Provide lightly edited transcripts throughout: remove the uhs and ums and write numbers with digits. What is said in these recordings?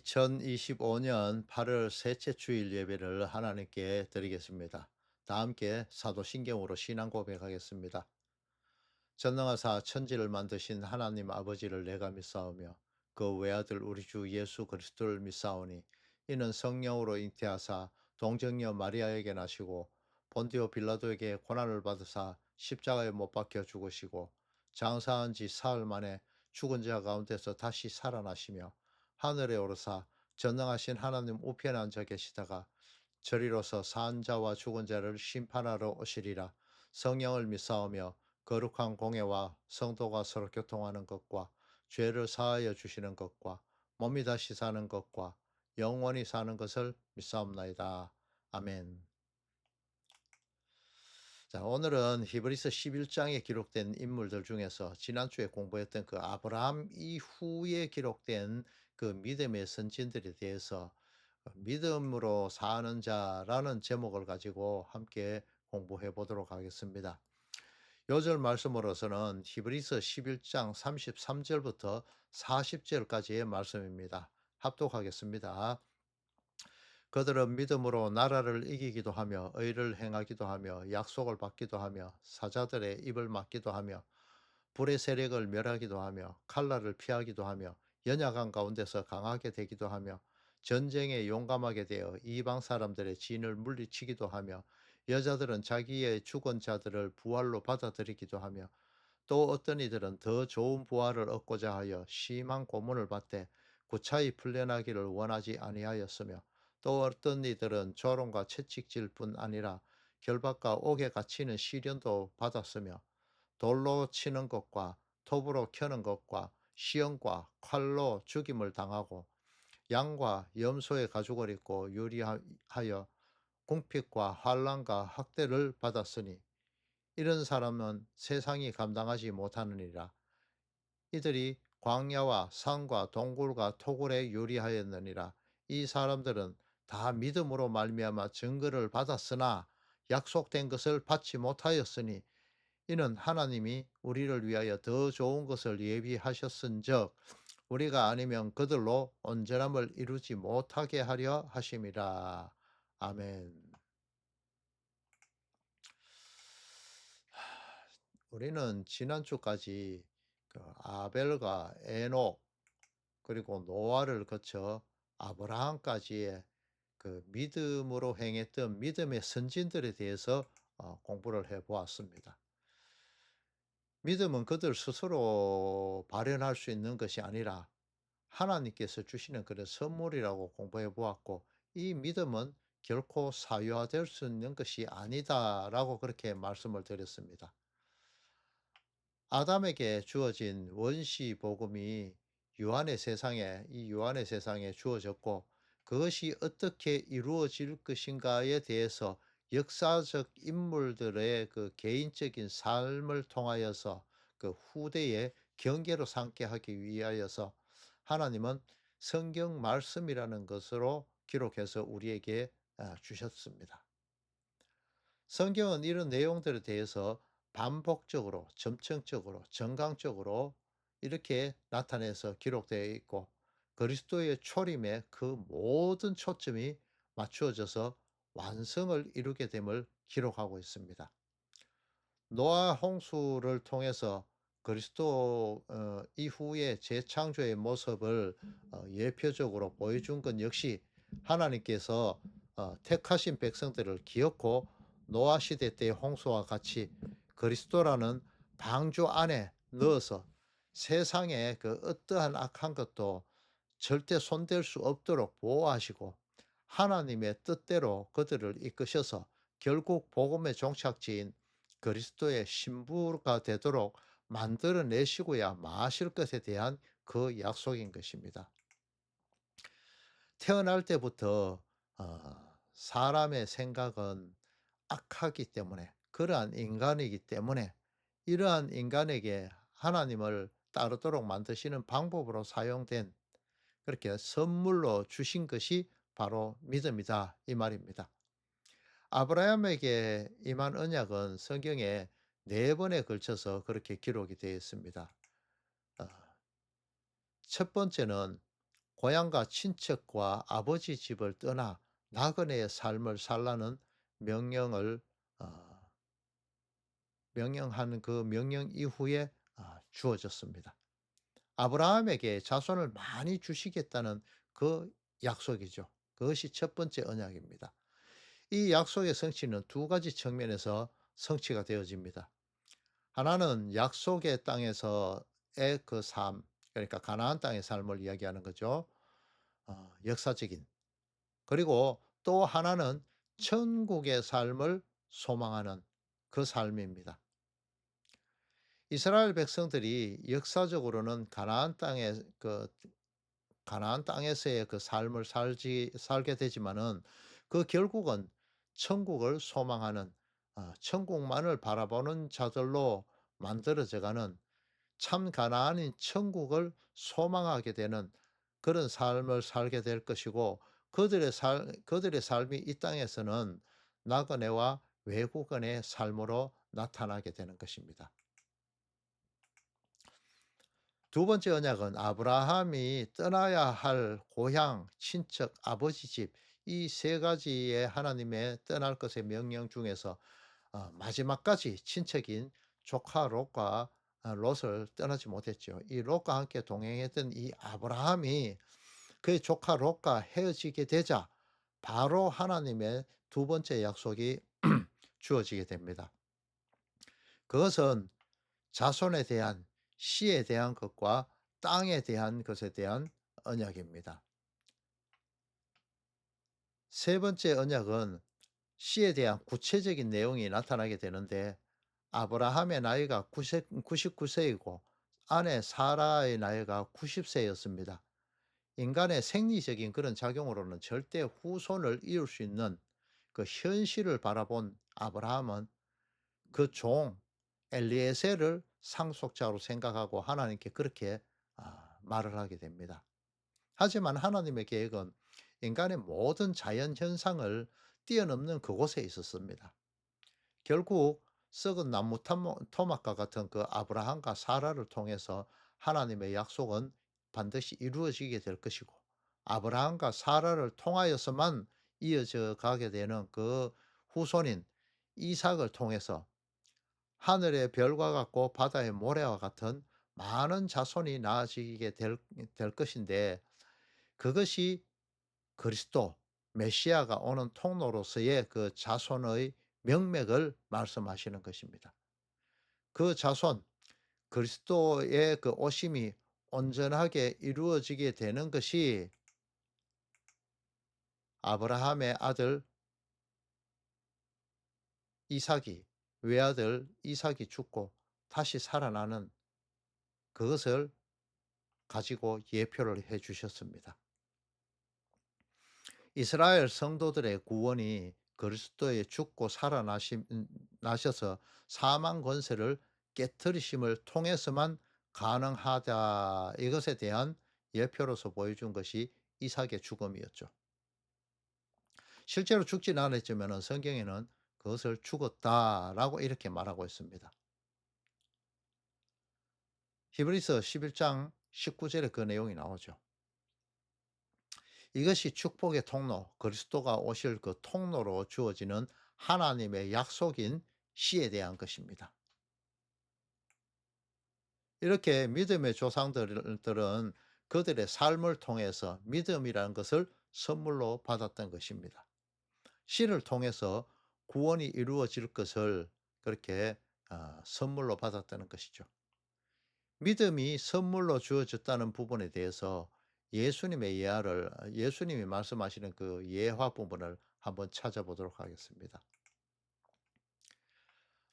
2025년 8월 셋째 주일 예배를 하나님께 드리겠습니다. 다 함께 사도신경으로 신앙 고백하겠습니다. 전능하사 천지를 만드신 하나님 아버지를 내가 믿사오며 그 외아들 우리 주 예수 그리스도를 믿사오니 이는 성령으로 잉태하사 동정녀 마리아에게 나시고 본디오 빌라도에게 고난을 받으사 십자가에 못 박혀 죽으시고 장사한 지 사흘 만에 죽은 자 가운데서 다시 살아나시며 하늘에 오르사 전능하신 하나님 우편에 앉아 계시다가 저리로서 산 자와 죽은 자를 심판하러 오시리라. 성령을 믿사오며 거룩한 공예와 성도가 서로 교통하는 것과 죄를 사하여 주시는 것과 몸이 다시 사는 것과 영원히 사는 것을 믿사옵나이다. 아멘. 자, 오늘은 히브리서 11장에 기록된 인물들 중에서 지난주에 공부했던 그 아브라함 이후에 기록된 그 믿음의 선진들에 대해서 믿음으로 사는 자라는 제목을 가지고 함께 공부해 보도록 하겠습니다. 요절 말씀으로서는 히브리서 11장 33절부터 40절까지의 말씀입니다. 합독하겠습니다. 그들은 믿음으로 나라를 이기기도 하며 의를 행하기도 하며 약속을 받기도 하며 사자들의 입을 막기도 하며 불의 세력을 멸하기도 하며 칼날을 피하기도 하며 연약한 가운데서 강하게 되기도 하며 전쟁에 용감하게 되어 이방 사람들의 진을 물리치기도 하며 여자들은 자기의 죽은 자들을 부활로 받아들이기도 하며 또 어떤 이들은 더 좋은 부활을 얻고자 하여 심한 고문을 받되 구차히 풀려나기를 원하지 아니하였으며 또 어떤 이들은 조롱과 채찍질 뿐 아니라 결박과 옥에 갇히는 시련도 받았으며 돌로 치는 것과 톱으로 켜는 것과 시험과 칼로 죽임을 당하고 양과 염소의 가죽을 입고 유리하여 궁핍과 환난과 학대를 받았으니 이런 사람은 세상이 감당하지 못하느니라. 이들이 광야와 산과 동굴과 토굴에 유리하였느니라. 이 사람들은 다 믿음으로 말미암아 증거를 받았으나 약속된 것을 받지 못하였으니 이는 하나님이 우리를 위하여 더 좋은 것을 예비하셨은즉 우리가 아니면 그들로 온전함을 이루지 못하게 하려 하심이라. 아멘. 우리는 지난주까지 그 아벨과 에녹 그리고 노아를 거쳐 아브라함까지의 그 믿음으로 행했던 믿음의 선진들에 대해서 공부를 해 보았습니다. 믿음은 그들 스스로 발현할 수 있는 것이 아니라 하나님께서 주시는 그런 선물이라고 공부해 보았고, 이 믿음은 결코 사유화될 수 있는 것이 아니다라고 그렇게 말씀을 드렸습니다. 아담에게 주어진 원시 복음이 유한의 세상에 주어졌고, 그것이 어떻게 이루어질 것인가에 대해서 역사적 인물들의 그 개인적인 삶을 통하여서 그 후대에 경계로 삼게 하기 위하여서 하나님은 성경 말씀이라는 것으로 기록해서 우리에게 주셨습니다. 성경은 이런 내용들에 대해서 반복적으로, 점층적으로, 정강적으로 이렇게 나타내서 기록되어 있고, 그리스도의 초림에 그 모든 초점이 맞추어져서 완성을 이루게 됨을 기록하고 있습니다. 노아 홍수를 통해서 그리스도 이후의 재창조의 모습을 예표적으로 보여준 건 역시 하나님께서 택하신 백성들을 기억고 노아 시대 때의 홍수와 같이 그리스도라는 방주 안에 넣어서 세상에 그 어떠한 악한 것도 절대 손댈 수 없도록 보호하시고 하나님의 뜻대로 그들을 이끄셔서 결국 복음의 종착지인 그리스도의 신부가 되도록 만들어내시고야 마실 것에 대한 그 약속인 것입니다. 태어날 때부터 사람의 생각은 악하기 때문에, 그러한 인간이기 때문에 이러한 인간에게 하나님을 따르도록 만드시는 방법으로 사용된, 그렇게 선물로 주신 것이 바로 믿음이다 이 말입니다. 아브라함에게 임한 언약은 성경에 네 번에 걸쳐서 그렇게 기록이 되어 있습니다. 어, 첫 번째는 고향과 친척과 아버지 집을 떠나 나그네의 삶을 살라는 명령을 어 명령하는 그 명령 이후에 주어졌습니다. 아브라함에게 자손을 많이 주시겠다는 그 약속이죠. 그것이 첫 번째 언약입니다. 이 약속의 성취는 두 가지 측면에서 성취가 되어집니다. 하나는 약속의 땅에서의 그 삶, 그러니까 가나안 땅의 삶을 이야기하는 거죠. 역사적인. 그리고 또 하나는 천국의 삶을 소망하는 그 삶입니다. 이스라엘 백성들이 역사적으로는 가나안 땅에서의 그 삶을 살게 되지만은 그 결국은 천국을 소망하는, 천국만을 바라보는 자들로 만들어져 가는, 참 가나안인 천국을 소망하게 되는 그런 삶을 살게 될 것이고, 그들의 삶이 이 땅에서는 나그네와 외국인의 삶으로 나타나게 되는 것입니다. 두 번째 언약은 아브라함이 떠나야 할 고향, 친척, 아버지 집, 이 세 가지의 하나님의 떠날 것의 명령 중에서 마지막까지 친척인 조카 롯과 롯을 떠나지 못했죠. 이 롯과 함께 동행했던 이 아브라함이 그의 조카 롯과 헤어지게 되자 바로 하나님의 두 번째 약속이 주어지게 됩니다. 그것은 자손에 대한, 씨에 대한 것과 땅에 대한 것에 대한 언약입니다. 세 번째 언약은 씨에 대한 구체적인 내용이 나타나게 되는데, 아브라함의 나이가 99세이고 아내 사라의 나이가 90세였습니다. 인간의 생리적인 그런 작용으로는 절대 후손을 이을 수 있는 그 현실을 바라본 아브라함은 그 종 엘리에셀을 상속자로 생각하고 하나님께 그렇게 말을 하게 됩니다. 하지만 하나님의 계획은 인간의 모든 자연 현상을 뛰어넘는 그곳에 있었습니다. 결국 썩은 나무 토막과 같은 그 아브라함과 사라를 통해서 하나님의 약속은 반드시 이루어지게 될 것이고, 아브라함과 사라를 통하여서만 이어져 가게 되는 그 후손인 이삭을 통해서 하늘의 별과 같고 바다의 모래와 같은 많은 자손이 나아지게 될 것인데, 그것이 그리스도 메시아가 오는 통로로서의 그 자손의 명맥을 말씀하시는 것입니다. 그 자손 그리스도의 그 오심이 온전하게 이루어지게 되는 것이 아브라함의 아들 이삭이, 외아들 이삭이 죽고 다시 살아나는 그것을 가지고 예표를 해 주셨습니다. 이스라엘 성도들의 구원이 그리스도의 죽고 나셔서 사망 권세를 깨뜨리심을 통해서만 가능하다. 이것에 대한 예표로서 보여준 것이 이삭의 죽음이었죠. 실제로 죽지는 않았지만 성경에는 그것을 죽었다라고 이렇게 말하고 있습니다. 히브리서 11장 19절에 그 내용이 나오죠. 이것이 축복의 통로, 그리스도가 오실 그 통로로 주어지는 하나님의 약속인 씨에 대한 것입니다. 이렇게 믿음의 조상들은 그들의 삶을 통해서 믿음이라는 것을 선물로 받았던 것입니다. 씨를 통해서 구원이 이루어질 것을 그렇게 선물로 받았다는 것이죠. 믿음이 선물로 주어졌다는 부분에 대해서 예수님이 말씀하시는 그 예화 부분을 한번 찾아보도록 하겠습니다.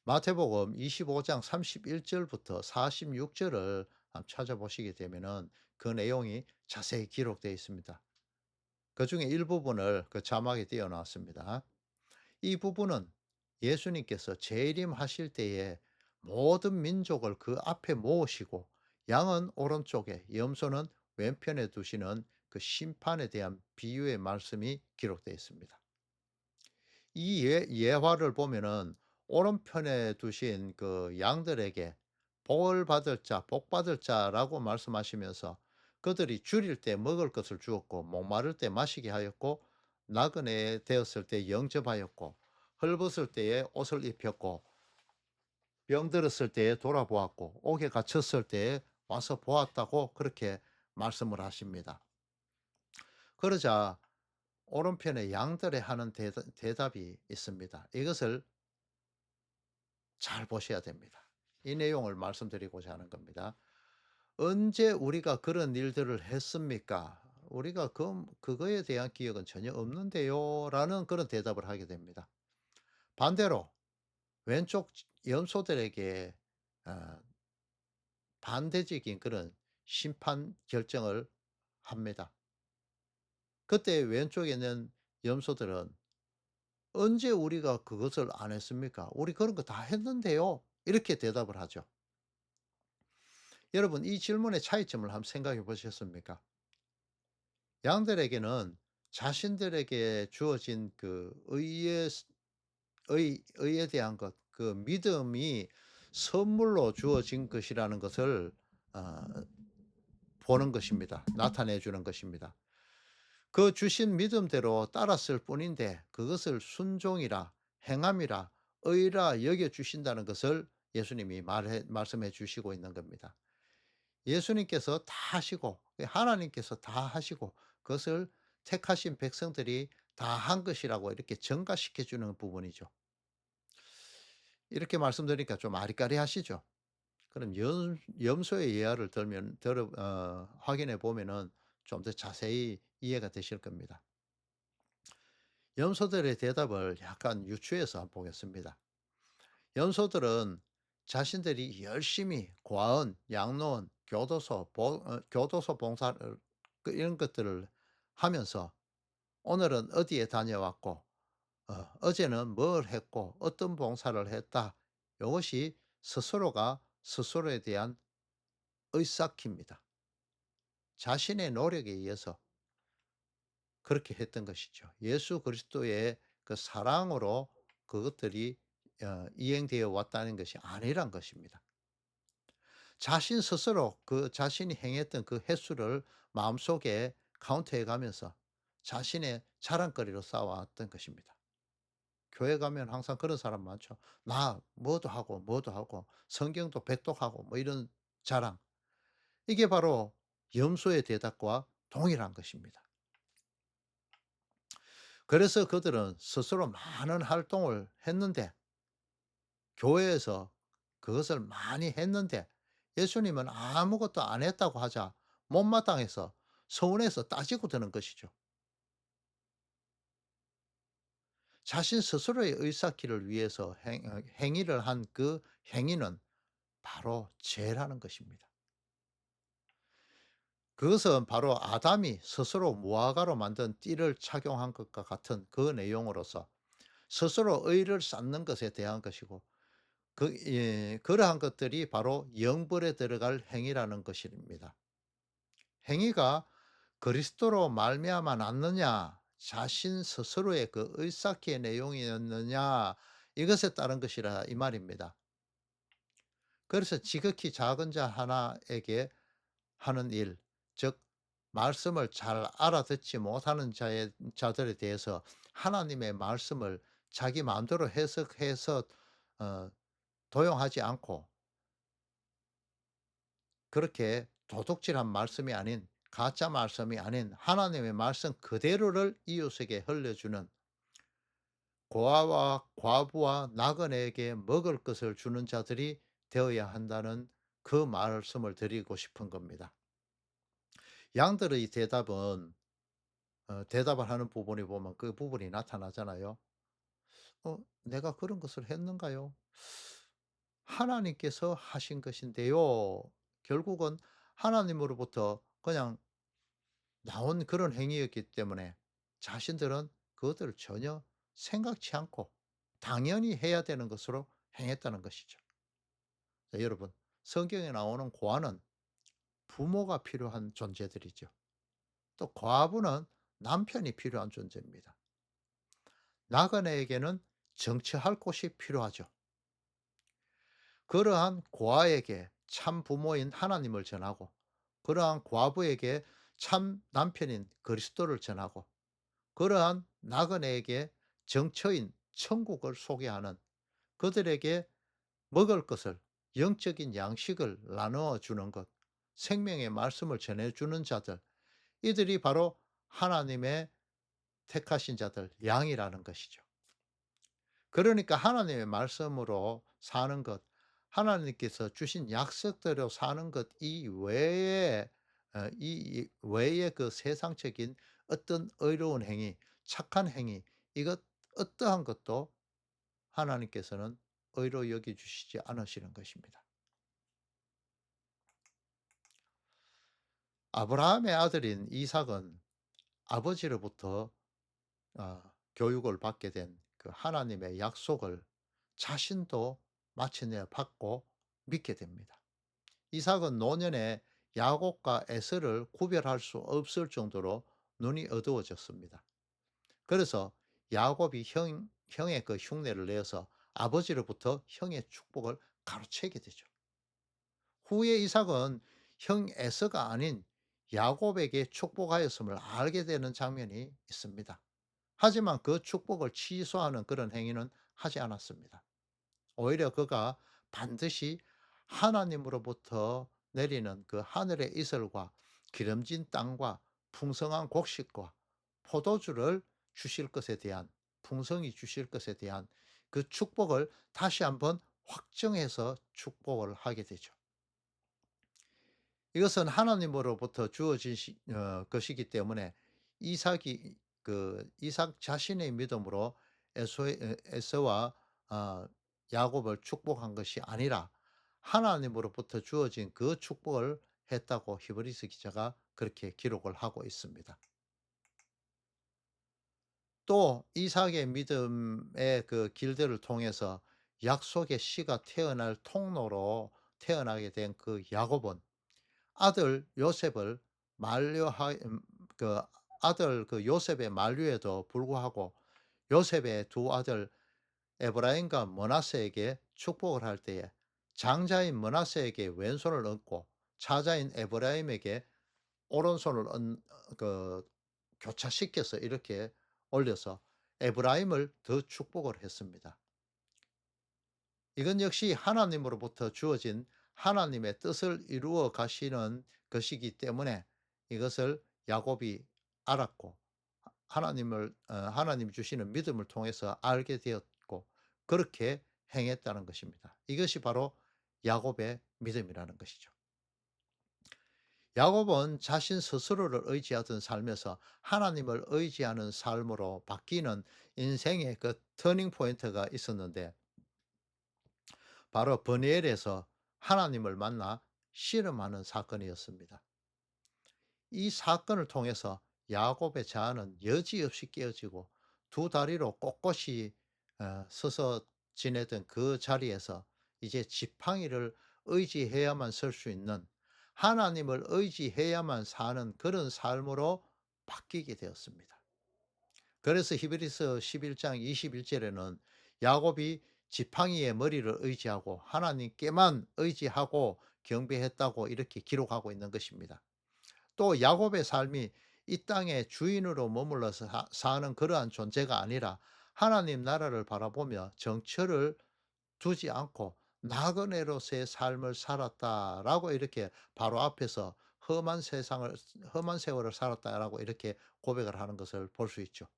마태복음 25장 31절부터 46절을 찾아보시게 되면은 그 내용이 자세히 기록되어 있습니다. 그중에 일부분을 그 자막에 띄워 놨습니다. 이 부분은 예수님께서 재림하실 때에 모든 민족을 그 앞에 모으시고 양은 오른쪽에 염소는 왼편에 두시는 그 심판에 대한 비유의 말씀이 기록되어 있습니다. 이 예화를 보면은 오른편에 두신 그 양들에게 복을 받을 자, 복 받을 자라고 말씀하시면서 그들이 줄일 때 먹을 것을 주었고 목마를 때 마시게 하였고 나그네 되었을 때 영접하였고 헐벗을 때에 옷을 입혔고 병들었을 때에 돌아보았고 옥에 갇혔을 때에 와서 보았다고 그렇게 말씀을 하십니다. 그러자 오른편에 양들의 하는 대답이 있습니다. 이것을 잘 보셔야 됩니다. 이 내용을 말씀드리고자 하는 겁니다. "언제 우리가 그런 일들을 했습니까? 우리가 그거에 대한 기억은 전혀 없는데요." 라는 그런 대답을 하게 됩니다. 반대로 왼쪽 염소들에게 어 반대적인 그런 심판 결정을 합니다. 그때 왼쪽에 있는 염소들은 "언제 우리가 그것을 안 했습니까? 우리 그런 거 다 했는데요." 이렇게 대답을 하죠. 여러분 이 질문의 차이점을 한번 생각해 보셨습니까? 양들에게는 자신들에게 주어진 그 의에 대한 것, 그 믿음이 선물로 주어진 것이라는 것을 어 보는 것입니다. 나타내 주는 것입니다. 그 주신 믿음대로 따랐을 뿐인데 그것을 순종이라 행함이라 의라 여겨 주신다는 것을 예수님이 말씀해 주시고 있는 겁니다. 예수님께서 다 하시고 하나님께서 다 하시고 그것을 택하신 백성들이 다 한 것이라고 이렇게 전가시켜 주는 부분이죠. 이렇게 말씀드리니까 좀 아리까리하시죠? 그럼 염소의 예화를 들면 들어 확인해 보면은 좀 더 자세히 이해가 되실 겁니다. 염소들의 대답을 약간 유추해서 한번 보겠습니다. 염소들은 자신들이 열심히 과은, 양로원, 교도소 봉사를 이런 것들을 하면서 오늘은 어디에 다녀왔고 어제는 뭘 했고 어떤 봉사를 했다. 이것이 스스로가 스스로에 대한 의사키입니다. 자신의 노력에 의해서 그렇게 했던 것이죠. 예수 그리스도의 그 사랑으로 그것들이 이행되어 왔다는 것이 아니란 것입니다. 자신 스스로 그 자신이 행했던 그 횟수를 마음속에 카운트해 가면서 자신의 자랑거리로 쌓아왔던 것입니다. 교회 가면 항상 그런 사람 많죠. 나 뭐도 하고 뭐도 하고 성경도 백독하고 뭐 이런 자랑. 이게 바로 염소의 대답과 동일한 것입니다. 그래서 그들은 스스로 많은 활동을 했는데 교회에서 그것을 많이 했는데 예수님은 아무것도 안 했다고 하자 못마땅해서 서운해서 따지고 드는 것이죠. 자신 스스로의 의사키를 위해서 행위를 한 그 행위는 바로 죄라는 것입니다. 그것은 바로 아담이 스스로 무화과로 만든 띠를 착용한 것과 같은 그 내용으로서 스스로 의를 쌓는 것에 대한 것이고 그러한 것들이 바로 영벌에 들어갈 행위라는 것입니다. 행위가 그리스도로 말미암아 낫느냐 자신 스스로의 그 의사키의 내용이었느냐 이것에 따른 것이라 이 말입니다. 그래서 지극히 작은 자 하나에게 하는 일, 즉 말씀을 잘 알아듣지 못하는 자들에 대해서 하나님의 말씀을 자기 마음대로 해석해서 어 도용하지 않고 그렇게 도둑질한 말씀이 아닌 가짜 말씀이 아닌 하나님의 말씀 그대로를 이웃에게 흘려주는 고아와 과부와 나그네에게 먹을 것을 주는 자들이 되어야 한다는 그 말씀을 드리고 싶은 겁니다. 양들의 대답은 대답을 하는 부분에 보면 그 부분이 나타나잖아요. 내가 그런 것을 했는가요? 하나님께서 하신 것인데요. 결국은 하나님으로부터 그냥 나온 그런 행위였기 때문에 자신들은 그것들을 전혀 생각지 않고 당연히 해야 되는 것으로 행했다는 것이죠. 자, 여러분, 성경에 나오는 고아는 부모가 필요한 존재들이죠. 또 과부는 남편이 필요한 존재입니다. 나그네에게는 정치할 곳이 필요하죠. 그러한 고아에게 참 부모인 하나님을 전하고 그러한 과부에게 참 남편인 그리스도를 전하고 그러한 나그네에게 정처인 천국을 소개하는 그들에게 먹을 것을 영적인 양식을 나누어 주는 것, 생명의 말씀을 전해 주는 자들, 이들이 바로 하나님의 택하신 자들, 양이라는 것이죠. 그러니까 하나님의 말씀으로 사는 것, 하나님께서 주신 약속대로 사는 것 이외에 이 외에 그 세상적인 어떤 의로운 행위, 착한 행위, 이것 어떠한 것도 하나님께서는 의로 여겨 주시지 않으시는 것입니다. 아브라함의 아들인 이삭은 아버지로부터 교육을 받게 된 그 하나님의 약속을 자신도 마침내 받고 믿게 됩니다. 이삭은 노년에 야곱과 에서를 구별할 수 없을 정도로 눈이 어두워졌습니다. 그래서 야곱이 형의 그 흉내를 내어서 아버지로부터 형의 축복을 가로채게 되죠. 후에 이삭은 형 에서가 아닌 야곱에게 축복하였음을 알게 되는 장면이 있습니다. 하지만 그 축복을 취소하는 그런 행위는 하지 않았습니다. 오히려 그가 반드시 하나님으로부터 내리는 그 하늘의 이슬과 기름진 땅과 풍성한 곡식과 포도주를 주실 것에 대한 풍성히 주실 것에 대한 그 축복을 다시 한번 확정해서 축복을 하게 되죠. 이것은 하나님으로부터 주어진 것이기 때문에 이삭 자신의 믿음으로 에서와 아 야곱을 축복한 것이 아니라 하나님으로부터 주어진 그 축복을 했다고 히브리서 기자가 그렇게 기록을 하고 있습니다. 또 이삭의 믿음의 그 길들을 통해서 약속의 씨가 태어날 통로로 태어나게 된 그 야곱은 아들 요셉을 만류하 그 아들 그 요셉의 만류에도 불구하고 요셉의 두 아들 에브라임과 므낫세에게 축복을 할 때에 장자인 므낫세에게 왼손을 얹고 차자인 에브라임에게 오른손을 교차시켜서 이렇게 올려서 에브라임을 더 축복을 했습니다. 이건 역시 하나님으로부터 주어진 하나님의 뜻을 이루어 가시는 것이기 때문에 이것을 야곱이 알았고 하나님이 주시는 믿음을 통해서 알게 되었고 그렇게 행했다는 것입니다. 이것이 바로 야곱의 믿음이라는 것이죠. 야곱은 자신 스스로를 의지하던 삶에서 하나님을 의지하는 삶으로 바뀌는 인생의 그 터닝 포인트가 있었는데 바로 버니엘에서 하나님을 만나 씨름하는 사건이었습니다. 이 사건을 통해서 야곱의 자아는 여지없이 깨어지고 두 다리로 꼿꼿이 서서 지내던 그 자리에서 이제 지팡이를 의지해야만 설 수 있는 하나님을 의지해야만 사는 그런 삶으로 바뀌게 되었습니다. 그래서 히브리서 11장 21절에는 야곱이 지팡이의 머리를 의지하고 하나님께만 의지하고 경배했다고 이렇게 기록하고 있는 것입니다. 또 야곱의 삶이 이 땅의 주인으로 머물러서 사는 그러한 존재가 아니라 하나님 나라를 바라보며 정처를 두지 않고 나그네로서의 삶을 살았다라고 이렇게 바로 앞에서 험한 세월을 살았다라고 이렇게 고백을 하는 것을 볼 수 있죠.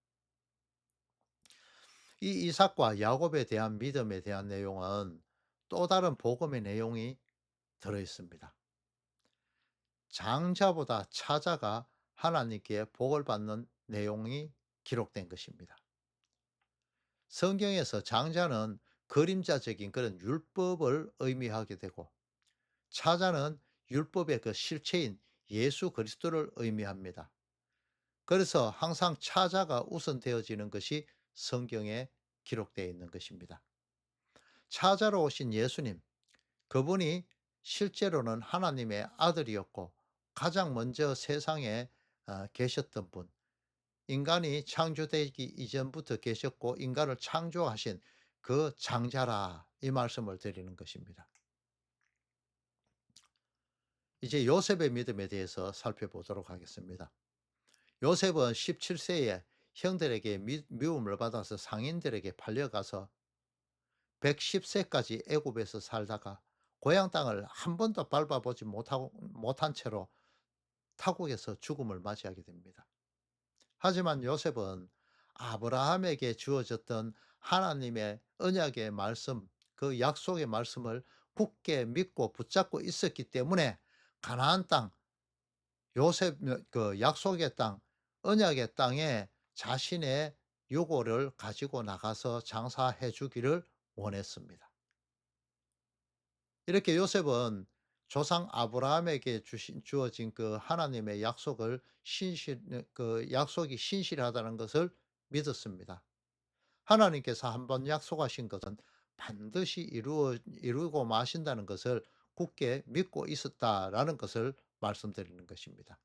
이 이삭과 야곱에 대한 믿음에 대한 내용은 또 다른 복음의 내용이 들어 있습니다. 장자보다 차자가 하나님께 복을 받는 내용이 기록된 것입니다. 성경에서 장자는 그림자적인 그런 율법을 의미하게 되고 차자는 율법의 그 실체인 예수 그리스도를 의미합니다. 그래서 항상 차자가 우선되어지는 것이 성경에 기록되어 있는 것입니다. 차자로 오신 예수님, 그분이 실제로는 하나님의 아들이었고 가장 먼저 세상에 계셨던 분, 인간이 창조되기 이전부터 계셨고 인간을 창조하신 그 장자라 이 말씀을 드리는 것입니다. 이제 요셉의 믿음에 대해서 살펴보도록 하겠습니다. 요셉은 17세에 형들에게 미움을 받아서 상인들에게 팔려가서 110세까지 애굽에서 살다가 고향 땅을 한 번도 밟아보지 못한 채로 타국에서 죽음을 맞이하게 됩니다. 하지만 요셉은 아브라함에게 주어졌던 하나님의 언약의 말씀, 그 약속의 말씀을 굳게 믿고 붙잡고 있었기 때문에 가나안 땅, 요셉 그 약속의 땅, 언약의 땅에 자신의 유고를 가지고 나가서 장사해 주기를 원했습니다. 이렇게 요셉은 조상 아브라함에게 주어진 그 하나님의 약속을 그 약속이 신실하다는 것을 믿었습니다. 하나님께서 한번 약속하신 것은 반드시 이루고 마신다는 것을 굳게 믿고 있었다라는 것을 말씀드리는 것입니다.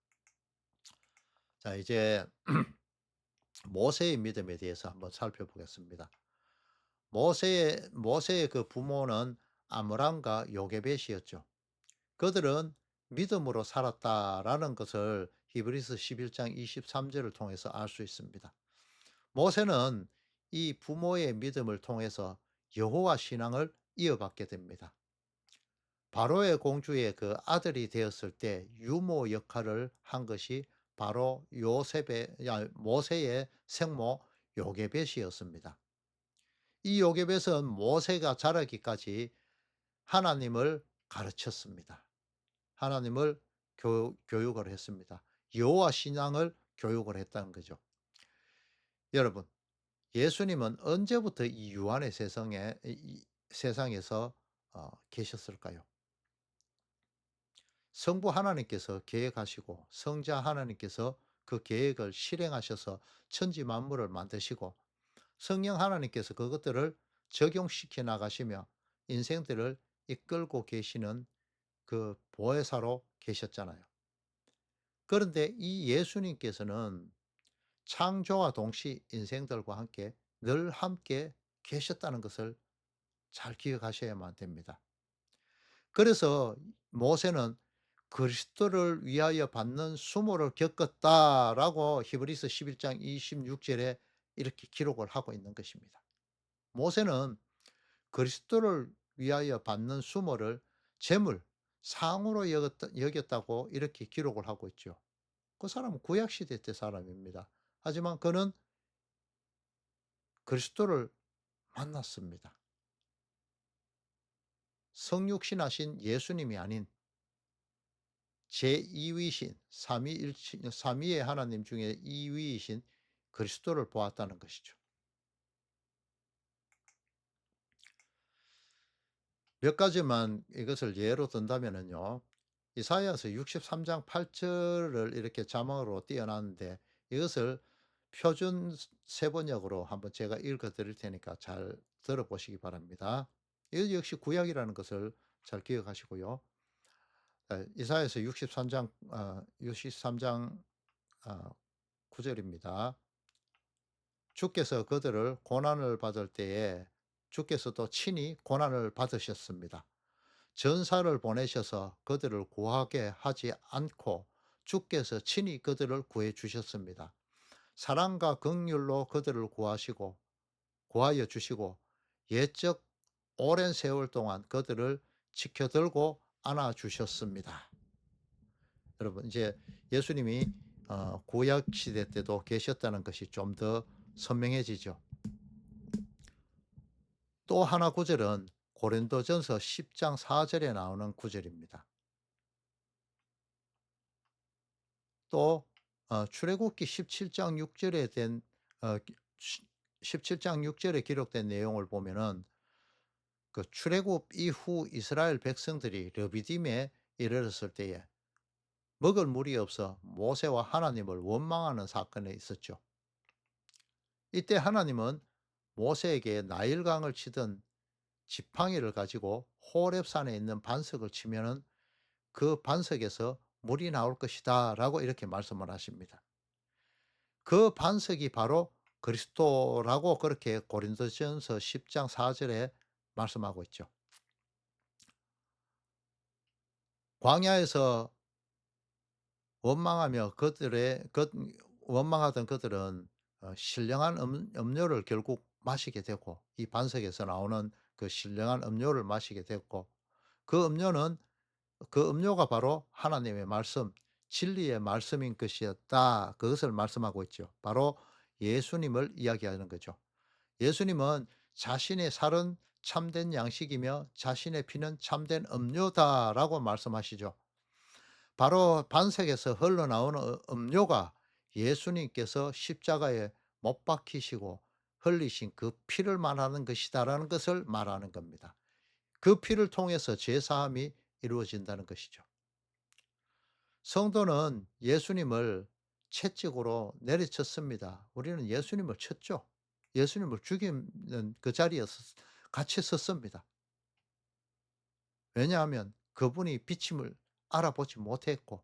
자, 이제 모세의 믿음에 대해서 한번 살펴보겠습니다. 모세의 그 부모는 아므람과 요게벳이었죠. 그들은 믿음으로 살았다라는 것을 히브리서 11장 23절을 통해서 알 수 있습니다. 모세는 이 부모의 믿음을 통해서 여호와 신앙을 이어받게 됩니다. 바로의 공주의 그 아들이 되었을 때 유모 역할을 한 것이 바로 모세의 생모 요게벳이었습니다. 이 요게벳은 모세가 자라기까지 하나님을 가르쳤습니다. 하나님을 교육을 했습니다. 여호와 신앙을 교육을 했다는 거죠. 여러분, 예수님은 언제부터 이 유한의 세상에서 계셨을까요? 성부 하나님께서 계획하시고 성자 하나님께서 그 계획을 실행하셔서 천지 만물을 만드시고 성령 하나님께서 그것들을 적용시켜 나가시며 인생들을 이끌고 계시는 그 보혜사로 계셨잖아요. 그런데 이 예수님께서는 창조와 동시 인생들과 함께 늘 함께 계셨다는 것을 잘 기억하셔야만 됩니다. 그래서 모세는 그리스도를 위하여 받는 수모를 겪었다라고 히브리서 11장 26절에 이렇게 기록을 하고 있는 것입니다. 모세는 그리스도를 위하여 받는 수모를 재물, 상으로 여겼다고 이렇게 기록을 하고 있죠. 그 사람은 구약시대 때 사람입니다. 하지만 그는 그리스도를 만났습니다. 성육신하신 예수님이 아닌 제2위신 삼위의 하나님 중에 2위이신 그리스도를 보았다는 것이죠. 몇 가지만 이것을 예로 든다면은요. 이사야서 63장 8절을 이렇게 자막으로 띄어 놨는데 이것을 표준 세번역으로 한번 제가 읽어 드릴 테니까 잘 들어 보시기 바랍니다. 이것 역시 구약이라는 것을 잘 기억하시고요. 이사야서 63장 9절입니다. 주께서 그들을 고난을 받을 때에 주께서도 친히 고난을 받으셨습니다. 전사를 보내셔서 그들을 구하게 하지 않고 주께서 친히 그들을 구해 주셨습니다. 사랑과 긍휼로 그들을 구하여 주시고 옛적 오랜 세월 동안 그들을 지켜들고 안아 주셨습니다. 여러분, 이제 예수님이 구약 시대 때도 계셨다는 것이 좀 더 선명해지죠. 또 하나 구절은 고린도전서 10장 4절에 나오는 구절입니다. 또 출애굽기 17장 6절에 된 어, 17장 6절에 기록된 내용을 보면은 그 출애굽 이후 이스라엘 백성들이 르비딤에 이르렀을 때에 먹을 물이 없어 모세와 하나님을 원망하는 사건이 있었죠. 이때 하나님은 모세에게 나일강을 치던 지팡이를 가지고 호렙산에 있는 반석을 치면은 그 반석에서 물이 나올 것이다 라고 이렇게 말씀을 하십니다. 그 반석이 바로 그리스도라고 그렇게 고린도전서 10장 4절에 말씀하고 있죠. 광야에서 원망하며 그들의 원망하던 그들은 신령한 음료를 결국 마시게 되고, 이 반석에서 나오는 그 신령한 음료를 마시게 됐고, 그 음료는 그 음료가 바로 하나님의 말씀, 진리의 말씀인 것이었다. 그것을 말씀하고 있죠. 바로 예수님을 이야기하는 거죠. 예수님은 자신의 살은 참된 양식이며 자신의 피는 참된 음료다라고 말씀하시죠. 바로 반석에서 흘러나오는 음료가 예수님께서 십자가에 못 박히시고 흘리신 그 피를 말하는 것이다라는 것을 말하는 겁니다. 그 피를 통해서 죄 사함이 이루어진다는 것이죠. 성도는 예수님을 채찍으로 내리쳤습니다. 우리는 예수님을 쳤죠. 예수님을 죽이는 그 자리에 같이 섰습니다. 왜냐하면 그분이 빛임을 알아보지 못했고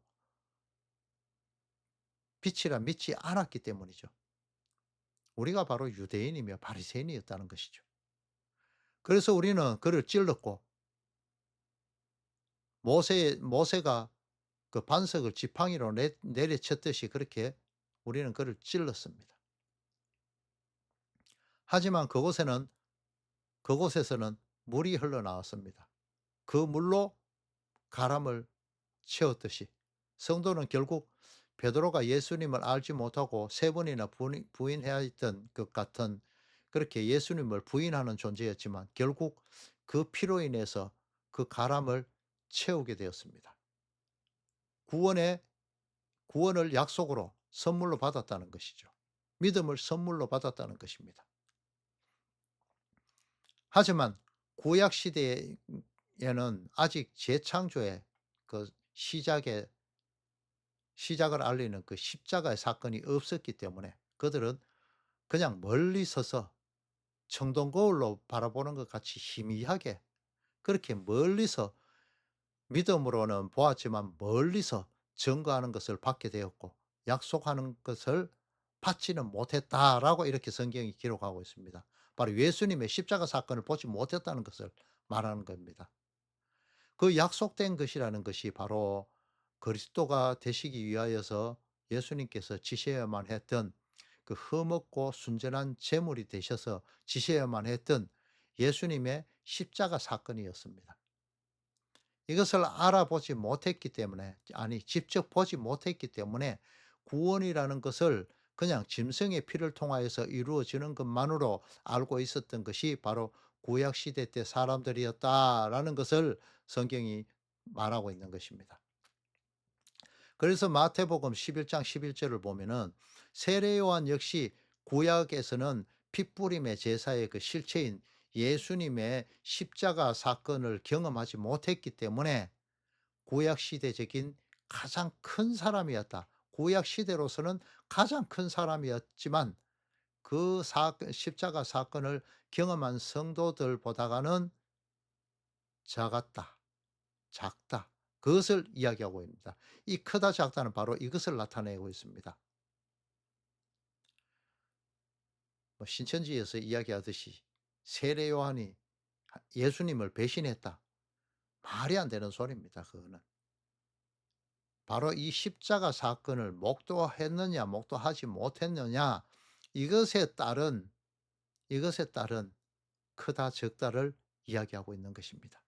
빛이라 믿지 않았기 때문이죠. 우리가 바로 유대인이며 바리새인이었다는 것이죠. 그래서 우리는 그를 찔렀고, 모세가 그 반석을 지팡이로 내려쳤듯이 그렇게 우리는 그를 찔렀습니다. 하지만 그곳에서는 물이 흘러나왔습니다. 그 물로 가람을 채웠듯이 성도는 결국 베드로가 예수님을 알지 못하고 세 번이나 부인해야 했던 것 같은, 그렇게 예수님을 부인하는 존재였지만 결국 그 피로 인해서 그 가람을 채우게 되었습니다. 구원의 구원을 약속으로 선물로 받았다는 것이죠. 믿음을 선물로 받았다는 것입니다. 하지만 구약 시대에는 아직 재창조의 그 시작을 알리는 그 십자가의 사건이 없었기 때문에 그들은 그냥 멀리 서서 청동 거울로 바라보는 것 같이 희미하게 그렇게 멀리서 믿음으로는 보았지만 멀리서 증거하는 것을 받게 되었고 약속하는 것을 받지는 못했다라고 이렇게 성경이 기록하고 있습니다. 바로 예수님의 십자가 사건을 보지 못했다는 것을 말하는 겁니다. 그 약속된 것이라는 것이 바로 그리스도가 되시기 위하여서 예수님께서 지셔야만 했던 그 흠없고 순전한 제물이 되셔서 지셔야만 했던 예수님의 십자가 사건이었습니다. 이것을 알아보지 못했기 때문에, 아니 직접 보지 못했기 때문에 구원이라는 것을 그냥 짐승의 피를 통하여서 이루어지는 것만으로 알고 있었던 것이 바로 구약 시대 때 사람들이었다라는 것을 성경이 말하고 있는 것입니다. 그래서 마태복음 11장 11절을 보면은 세례 요한 역시 구약에서는 핏부림의 제사의 그 실체인 예수님의 십자가 사건을 경험하지 못했기 때문에 구약 시대적인 가장 큰 사람이었다. 구약 시대로서는 가장 큰 사람이었지만 그 십자가 사건을 경험한 성도들보다가는 작았다. 작다. 그것을 이야기하고 있습니다. 이 크다 작다는 바로 이것을 나타내고 있습니다. 신천지에서 이야기하듯이 세례 요한이 예수님을 배신했다. 말이 안 되는 소리입니다. 그거는. 바로 이 십자가 사건을 목도했느냐 목도하지 못했느냐 이것에 따른 이것에 따른 크다 적다를 이야기하고 있는 것입니다.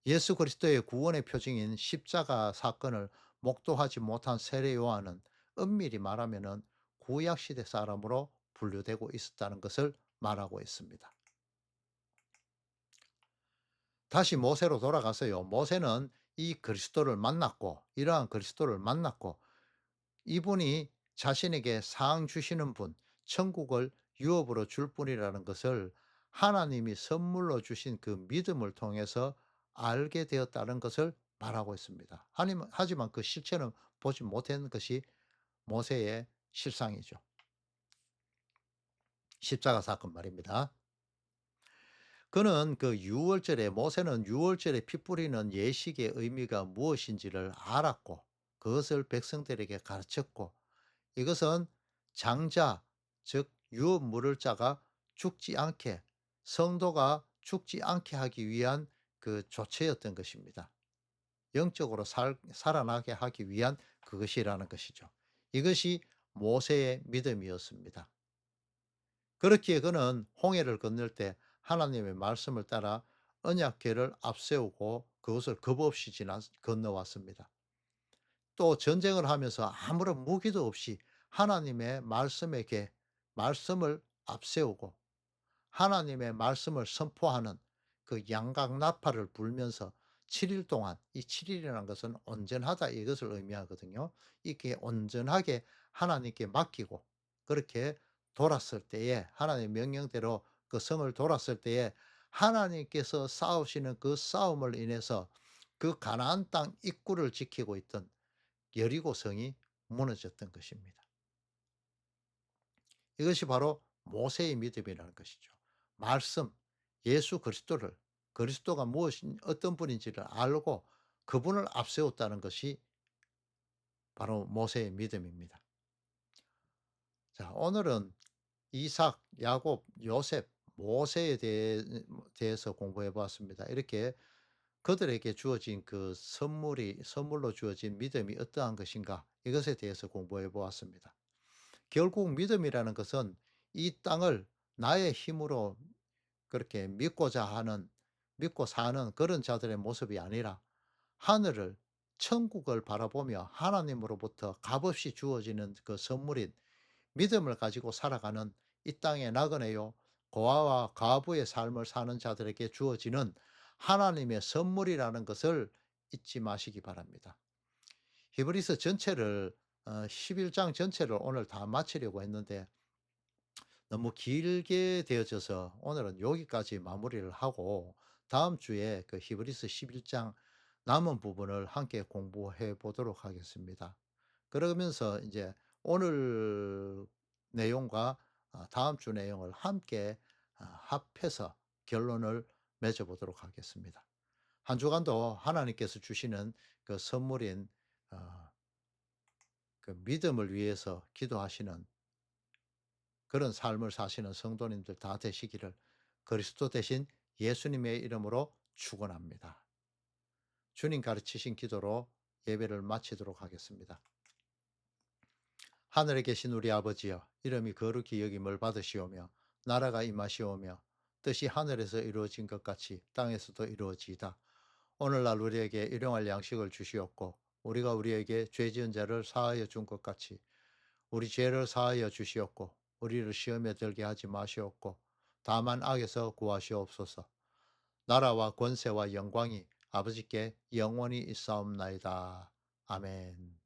예수 그리스도의 구원의 표징인 십자가 사건을 목도하지 못한 세례 요한은 엄밀히 말하면은 구약 시대 사람으로 분류되고 있었다는 것을 말하고 있습니다. 다시 모세로 돌아가서요. 모세는 이 그리스도를 만났고 이러한 그리스도를 만났고 이분이 자신에게 상 주시는 분, 천국을 유업으로 줄 분이라는 것을 하나님이 선물로 주신 그 믿음을 통해서 알게 되었다는 것을 말하고 있습니다. 하지만 그 실체는 보지 못한 것이 모세의 실상이죠. 십자가 사건 말입니다. 그는 그 유월절에 모세는 유월절에 피 뿌리는 예식의 의미가 무엇인지를 알았고 그것을 백성들에게 가르쳤고 이것은 장자, 즉 유업 물을 자가 죽지 않게 성도가 죽지 않게 하기 위한 그 조처였던 것입니다. 영적으로 살아나게 하기 위한 그것이라는 것이죠. 이것이 모세의 믿음이었습니다. 그렇기에 그는 홍해를 건널 때 하나님의 말씀을 따라 언약궤를 앞세우고 그것을 겁 없이 건너왔습니다. 또 전쟁을 하면서 아무런 무기도 없이 하나님의 말씀의 궤, 말씀을 앞세우고 하나님의 말씀을 선포하는 그 양각 나팔을 불면서 7일 동안, 이 7일이라는 것은 온전하다 이것을 의미하거든요. 이렇게 온전하게 하나님께 맡기고 그렇게 돌았을 때에 하나님의 명령대로 그 성을 돌았을 때에 하나님께서 싸우시는 그 싸움을 인해서 그 가나안 땅 입구를 지키고 있던 여리고 성이 무너졌던 것입니다. 이것이 바로 모세의 믿음이라는 것이죠. 말씀, 예수 그리스도를 그리스도가 무엇인 어떤 분인지를 알고 그분을 앞세웠다는 것이 바로 모세의 믿음입니다. 자, 오늘은 이삭, 야곱, 요셉, 모세에 대해서 공부해 보았습니다. 이렇게 그들에게 주어진 그 선물로 주어진 믿음이 어떠한 것인가 이것에 대해서 공부해 보았습니다. 결국 믿음이라는 것은 이 땅을 나의 힘으로 그렇게 믿고 사는 그런 자들의 모습이 아니라 하늘을 천국을 바라보며 하나님으로부터 값없이 주어지는 그 선물인 믿음을 가지고 살아가는 이 땅의 나그네요 고아와 과부의 삶을 사는 자들에게 주어지는 하나님의 선물이라는 것을 잊지 마시기 바랍니다. 히브리서 전체를 11장 전체를 오늘 다 마치려고 했는데 너무 길게 되어져서 오늘은 여기까지 마무리를 하고 다음 주에 그 히브리서 11장 남은 부분을 함께 공부해 보도록 하겠습니다. 그러면서 이제 오늘 내용과 다음 주 내용을 함께 합해서 결론을 맺어 보도록 하겠습니다. 한 주간도 하나님께서 주시는 그 선물인 어, 그 믿음을 위해서 기도하시는 그런 삶을 사시는 성도님들 다 되시기를 그리스도 대신 예수님의 이름으로 축원합니다. 주님 가르치신 기도로 예배를 마치도록 하겠습니다. 하늘에 계신 우리 아버지여, 이름이 거룩히 여김을 받으시오며 나라가 임하시오며 뜻이 하늘에서 이루어진 것 같이 땅에서도 이루어지이다. 오늘날 우리에게 일용할 양식을 주시옵고 우리가 우리에게 죄 지은 자를 사하여 준 것 같이 우리 죄를 사하여 주시옵고 우리를 시험에 들게 하지 마시옵고 다만 악에서 구하시옵소서. 나라와 권세와 영광이 아버지께 영원히 있사옵나이다. 아멘.